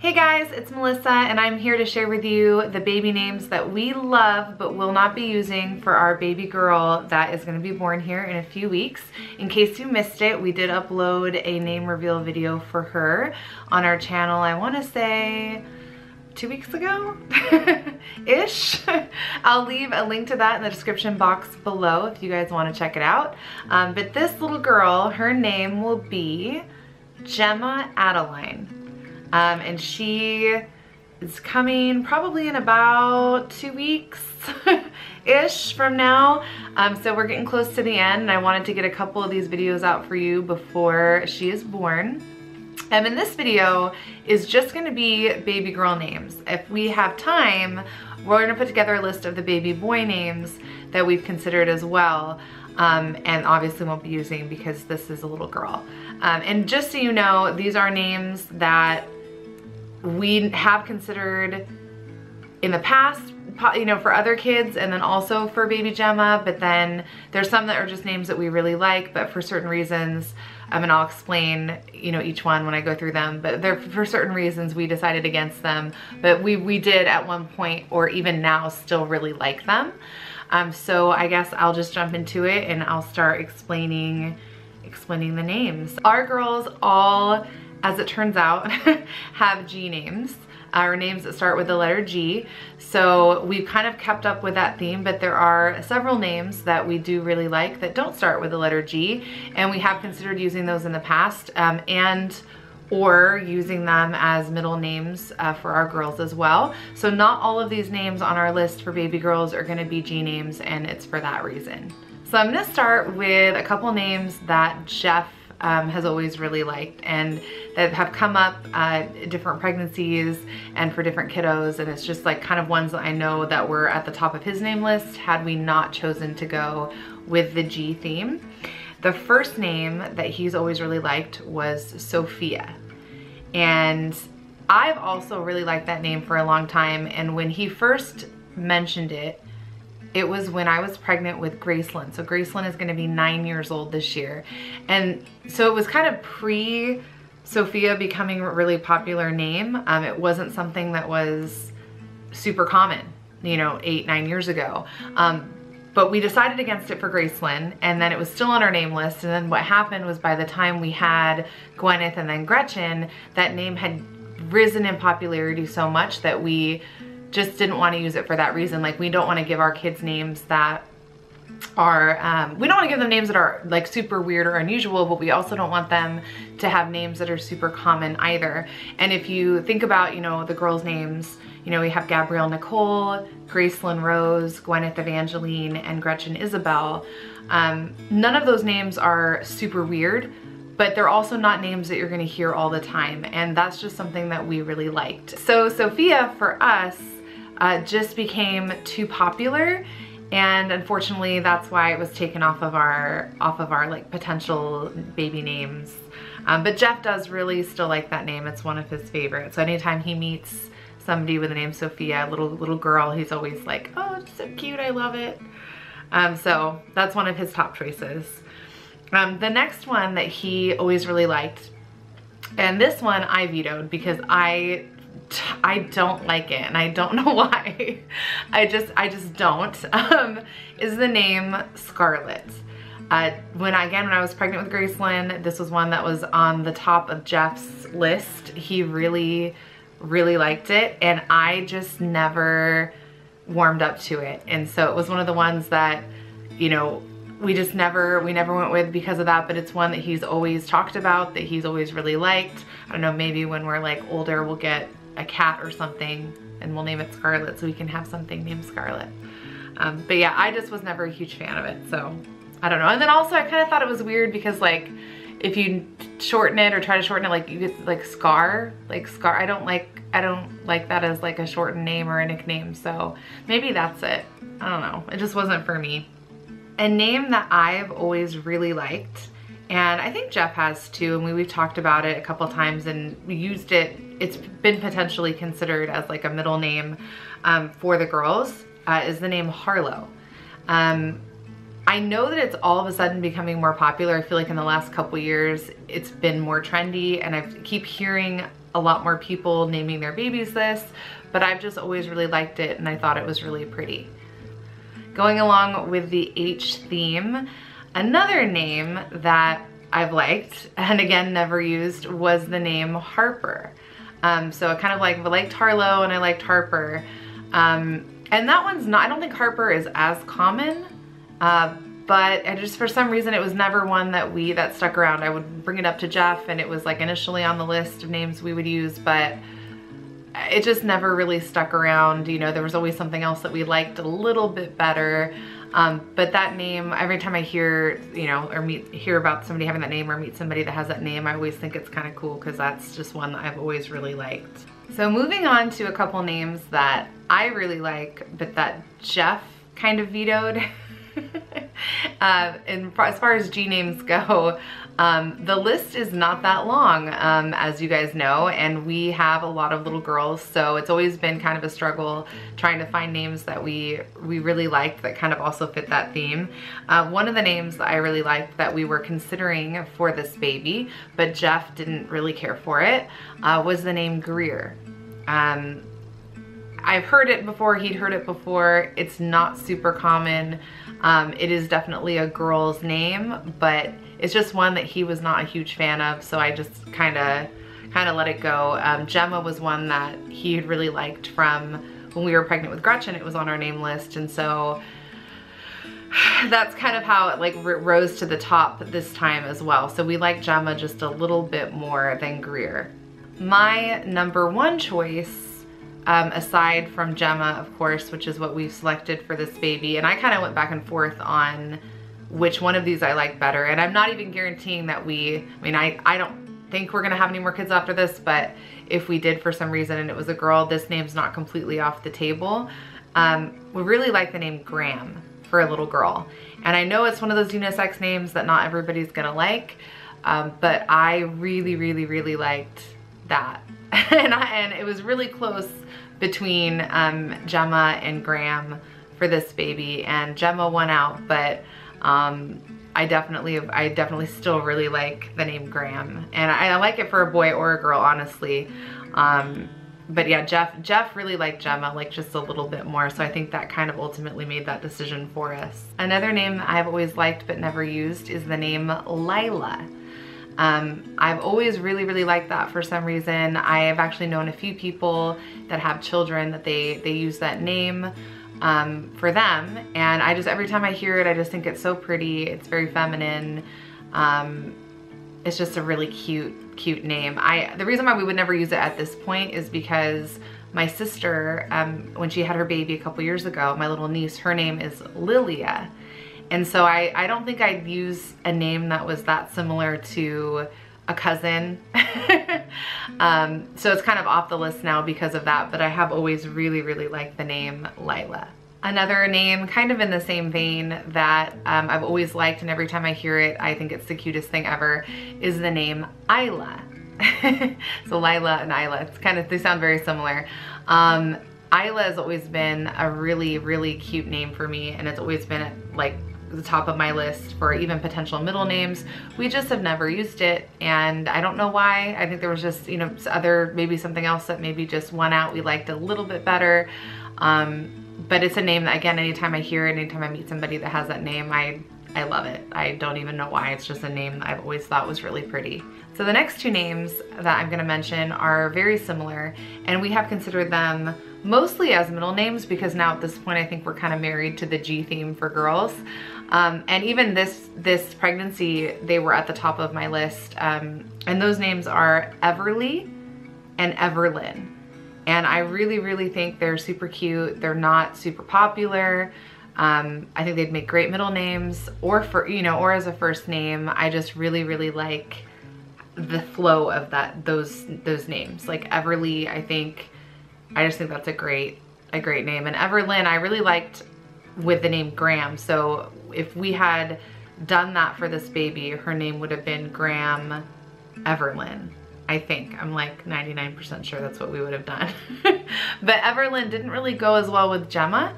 Hey guys, it's Melissa and I'm here to share with you the baby names that we love but will not be using for our baby girl that is going to be born here in a few weeks. In case you missed it, we did upload a name reveal video for her on our channel, I want to say 2 weeks ago ish. I'll leave a link to that in the description box below if you guys want to check it out. But this little girl, her name will be Gemma Adeline. And she is coming probably in about 2 weeks ish from now. So we're getting close to the end and I wanted to get a couple of these videos out for you before she is born. And this video is just going to be baby girl names. If we have time, we're going to put together a list of the baby boy names that we've considered as well. And obviously won't be using because this is a little girl. And just so you know, these are names that we have considered in the past, you know, for other kids and then also for baby Gemma, but then there's some that are just names that we really like, but for certain reasons, and I'll explain, you know, each one when I go through them, but for certain reasons we decided against them, but we did at one point or even now still really like them. So I guess I'll just jump into it and I'll start explaining the names. Our girls all, as it turns out, have G names, or names that start with the letter G. So we've kind of kept up with that theme, but there are several names that we do really like that don't start with the letter G, and we have considered using those in the past, or using them as middle names for our girls as well. So not all of these names on our list for baby girls are gonna be G names, and it's for that reason. So I'm gonna start with a couple names that Jeff has always really liked and that have come up different pregnancies and for different kiddos, and it's just like kind of ones that I know that were at the top of his name list had we not chosen to go with the G theme. The first name that he's always really liked was Sophia, and I've also really liked that name for a long time, and when he first mentioned it, it was when I was pregnant with Gracelyn. So Gracelyn is gonna be 9 years old this year. And so it was kind of pre-Sophia becoming a really popular name. It wasn't something that was super common, you know, 8-9 years ago. But we decided against it for Gracelyn, and then it was still on our name list. And then what happened was by the time we had Gwyneth and then Gretchen, that name had risen in popularity so much that we just didn't want to use it for that reason. Like, we don't want to give our kids names that are, we don't want to give them names that are like super weird or unusual, but we also don't want them to have names that are super common either. And if you think about, you know, the girls' names, you know, we have Gabrielle Nicole, Gracelyn Rose, Gwyneth Evangeline, and Gretchen Isabel. None of those names are super weird, but they're also not names that you're gonna hear all the time. And that's just something that we really liked. So Sophia for us just became too popular, and unfortunately that's why it was taken off of our like potential baby names. But Jeff does really still like that name. It's one of his favorites. So anytime he meets somebody with the name Sophia, little girl, he's always like, oh, it's so cute, I love it. So that's one of his top choices. The next one that he always really liked, and this one I vetoed because I don't like it, and I don't know why. I just don't, is the name Scarlett. When I was pregnant with Gracelyn, this was one that was on the top of Jeff's list. He really liked it, and I just never warmed up to it. And so it was one of the ones that, you know, we never went with because of that, but it's one that he's always talked about, that he's always really liked. I don't know, maybe when we're like older, we'll get a cat or something and we'll name it Scarlett so we can have something named Scarlett. But yeah, I just was never a huge fan of it, so I don't know. And then also I kind of thought it was weird because like if you shorten it or try to shorten it, like you get like Scar. I don't like that as like a shortened name or a nickname, so maybe that's it. I don't know, it just wasn't for me. A name that I've always really liked, and I think Jeff has too, and we've talked about it a couple times and we used it, it's been potentially considered as like a middle name for the girls, is the name Harlow. I know that it's all of a sudden becoming more popular. I feel like in the last couple years it's been more trendy, and I keep hearing a lot more people naming their babies this, but I've just always really liked it and I thought it was really pretty. Going along with the H theme, another name that I've liked, and again, never used, was the name Harper. So I kind of like, I liked Harlow and I liked Harper. And that one's not, I don't think Harper is as common, but I just, for some reason, it was never one that stuck around. I would bring it up to Jeff and it was like initially on the list of names we would use, but it just never really stuck around. You know, there was always something else that we liked a little bit better. But that name, every time I hear, you know, or hear about somebody having that name or meet somebody that has that name, I always think it's kind of cool because that's just one that I've always really liked. So moving on to a couple names that I really like, but that Jeff kind of vetoed. And as far as G names go, the list is not that long, as you guys know, and we have a lot of little girls, so it's always been kind of a struggle trying to find names that we really liked that kind of also fit that theme. One of the names that I really liked that we were considering for this baby, but Jeff didn't really care for it, was the name Greer. I've heard it before, he'd heard it before. It's not super common. It is definitely a girl's name, but it's just one that he was not a huge fan of, so I just kind of let it go. Gemma was one that he had really liked from when we were pregnant with Gretchen. It was on our name list, and so that's kind of how it like rose to the top this time as well. So we like Gemma just a little bit more than Greer. My number one choice, aside from Gemma, of course, which is what we've selected for this baby, and I kind of went back and forth on which one of these I like better, and I'm not even guaranteeing that I don't think we're gonna have any more kids after this, but if we did for some reason and it was a girl, this name's not completely off the table. We really like the name Graham for a little girl, and I know it's one of those unisex names that not everybody's gonna like, but I really liked that. and it was really close between Gemma and Graham for this baby, and Gemma won out, but I definitely still really like the name Graham, and I like it for a boy or a girl, honestly. But yeah, Jeff really liked Gemma like just a little bit more, so I think that kind of ultimately made that decision for us. Another name I've always liked but never used is the name Lila. I've always really liked that for some reason. I have actually known a few people that have children that they use that name for them, and I just, every time I hear it, I just think it's so pretty. It's very feminine. It's just a really cute name. The reason why we would never use it at this point is because my sister, when she had her baby a couple years ago, my little niece, her name is Lilia. And so I don't think I'd use a name that was that similar to a cousin. So it's kind of off the list now because of that, but I have always really liked the name Lila. Another name kind of in the same vein that I've always liked, and every time I hear it, I think it's the cutest thing ever, is the name Isla. So Lila and Isla, it's kind of, they sound very similar. Isla has always been a really cute name for me, and it's always been at like the top of my list for even potential middle names. We just have never used it, and I don't know why. I think there was just, you know, maybe something else that maybe just won out we liked a little bit better. But it's a name that, again, anytime I hear it, anytime I meet somebody that has that name, I love it. I don't even know why. It's just a name that I've always thought was really pretty. So the next two names that I'm gonna mention are very similar, and we have considered them mostly as middle names because now at this point I think we're kind of married to the G theme for girls. And even this pregnancy, they were at the top of my list. And those names are Everly and Everlyn. And I really think they're super cute. They're not super popular. I think they'd make great middle names or or as a first name. I just really like the flow of those names. Like Everly, I just think that's a great name. And Everlyn, I really liked with the name Graham. So if we had done that for this baby, her name would have been Graham Everlyn. I think. I'm like 99% sure that's what we would have done. But Everlyn didn't really go as well with Gemma.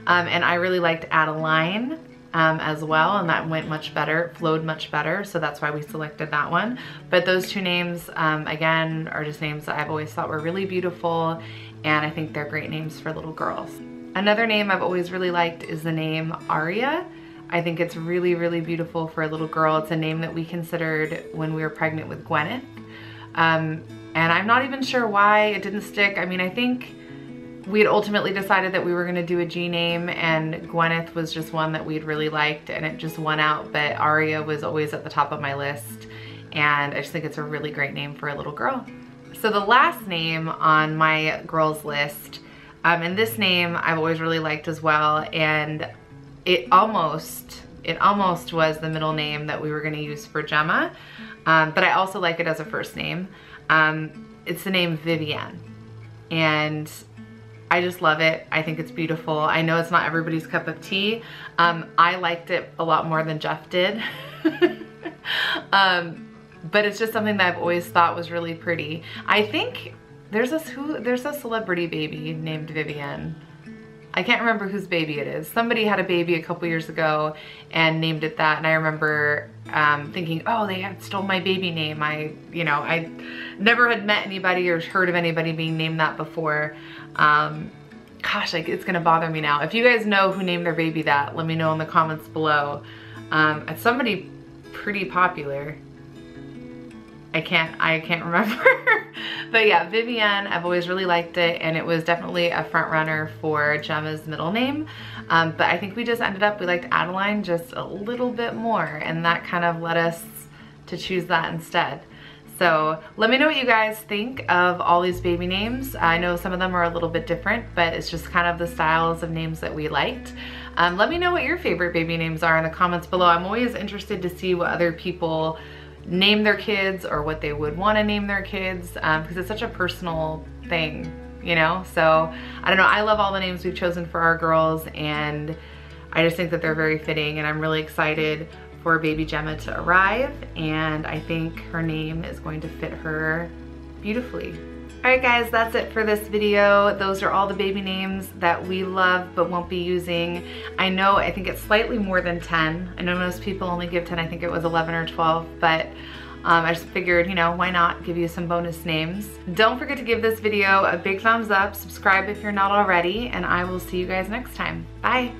And I really liked Adeline. as well, and that went much better, flowed much better, so that's why we selected that one. But those two names, again, are just names that I've always thought were really beautiful, and I think they're great names for little girls. Another name I've always really liked is the name Aria. I think it's really, really beautiful for a little girl. It's a name that we considered when we were pregnant with Gwyneth. And I'm not even sure why it didn't stick. I mean, I think we had ultimately decided that we were gonna do a G name, and Gwyneth was just one that we'd really liked, and it just won out, but Aria was always at the top of my list, and I just think it's a really great name for a little girl. So the last name on my girls list, and this name I've always really liked as well, and it almost was the middle name that we were gonna use for Gemma, but I also like it as a first name. It's the name Vivienne, and I just love it. I think it's beautiful. I know it's not everybody's cup of tea. I liked it a lot more than Jeff did. But it's just something that I've always thought was really pretty. I think there's a celebrity baby named Vivienne. I can't remember whose baby it is. Somebody had a baby a couple years ago and named it that, and I remember thinking, oh, they had stole my baby name. I never had met anybody or heard of anybody being named that before. Gosh, like, it's gonna bother me now. If you guys know who named their baby that, let me know in the comments below. It's somebody pretty popular. I can't remember. But yeah, Vivienne, I've always really liked it, and it was definitely a front runner for Gemma's middle name. But I think we just ended up, we liked Adeline just a little bit more, and that kind of led us to choose that instead. So let me know what you guys think of all these baby names. I know some of them are a little bit different, but it's just kind of the styles of names that we liked. Let me know what your favorite baby names are in the comments below. I'm always interested to see what other people name their kids or what they would want to name their kids, because it's such a personal thing, you know? So I don't know, I love all the names we've chosen for our girls, and I just think that they're very fitting, and I'm really excited for baby Gemma to arrive, and I think her name is going to fit her beautifully. All right guys, that's it for this video. Those are all the baby names that we love but won't be using. I think it's slightly more than 10. I know most people only give 10, I think it was 11 or 12, but I just figured, you know, why not give you some bonus names. Don't forget to give this video a big thumbs up, subscribe if you're not already, and I will see you guys next time. Bye.